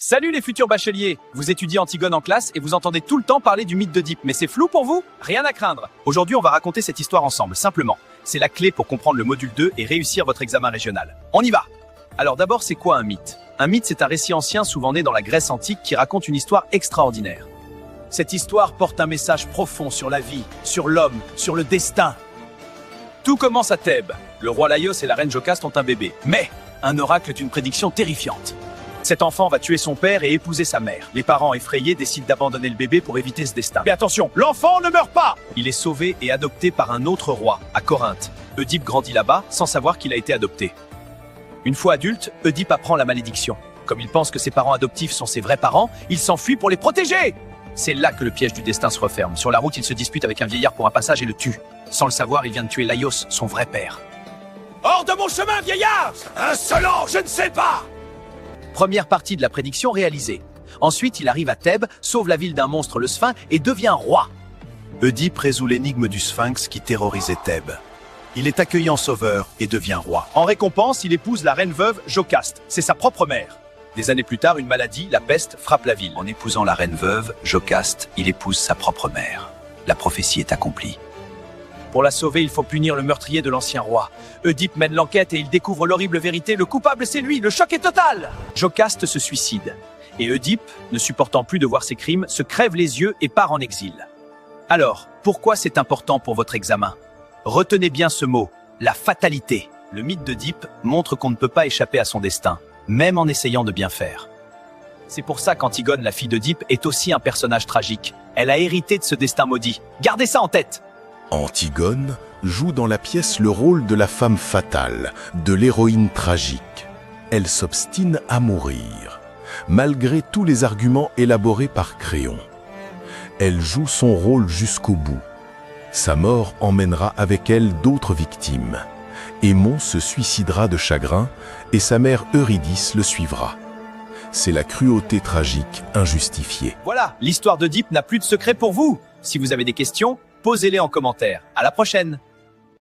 Salut les futurs bacheliers. Vous étudiez Antigone en classe et vous entendez tout le temps parler du mythe d'Oedipe, mais c'est flou pour vous? Rien à craindre. Aujourd'hui, on va raconter cette histoire ensemble, simplement. C'est la clé pour comprendre le module 2 et réussir votre examen régional. On y va! Alors d'abord, c'est quoi un mythe? Un mythe, c'est un récit ancien souvent né dans la Grèce antique qui raconte une histoire extraordinaire. Cette histoire porte un message profond sur la vie, sur l'homme, sur le destin. Tout commence à Thèbes. Le roi Laios et la reine Jocaste ont un bébé. Mais un oracle est une prédiction terrifiante. Cet enfant va tuer son père et épouser sa mère. Les parents effrayés décident d'abandonner le bébé pour éviter ce destin. Mais attention, l'enfant ne meurt pas! Il est sauvé et adopté par un autre roi, à Corinthe. Oedipe grandit là-bas sans savoir qu'il a été adopté. Une fois adulte, Oedipe apprend la malédiction. Comme il pense que ses parents adoptifs sont ses vrais parents, il s'enfuit pour les protéger! C'est là que le piège du destin se referme. Sur la route, il se dispute avec un vieillard pour un passage et le tue. Sans le savoir, il vient de tuer Laios, son vrai père. Hors de mon chemin, vieillard! Insolent, je ne sais pas! Première partie de la prédiction réalisée. Ensuite, il arrive à Thèbes, sauve la ville d'un monstre, le Sphinx, et devient roi. Oedipe résout l'énigme du Sphinx qui terrorisait Thèbes. Il est accueilli en sauveur et devient roi. En récompense, il épouse la reine veuve Jocaste. C'est sa propre mère. Des années plus tard, une maladie, la peste, frappe la ville. En épousant la reine veuve, Jocaste, il épouse sa propre mère. La prophétie est accomplie. Pour la sauver, il faut punir le meurtrier de l'ancien roi. Oedipe mène l'enquête et il découvre l'horrible vérité. Le coupable, c'est lui. Le choc est total. Jocaste se suicide. Et Oedipe, ne supportant plus de voir ses crimes, se crève les yeux et part en exil. Alors, pourquoi c'est important pour votre examen? Retenez bien ce mot, la fatalité. Le mythe d'Oedipe montre qu'on ne peut pas échapper à son destin, même en essayant de bien faire. C'est pour ça qu'Antigone, la fille d'Oedipe, est aussi un personnage tragique. Elle a hérité de ce destin maudit. Gardez ça en tête. Antigone joue dans la pièce le rôle de la femme fatale, de l'héroïne tragique. Elle s'obstine à mourir, malgré tous les arguments élaborés par Créon. Elle joue son rôle jusqu'au bout. Sa mort emmènera avec elle d'autres victimes. Aimon se suicidera de chagrin et sa mère Eurydice le suivra. C'est la cruauté tragique injustifiée. Voilà, l'histoire d'Oedipe n'a plus de secret pour vous. Si vous avez des questions, posez-les en commentaire. À la prochaine!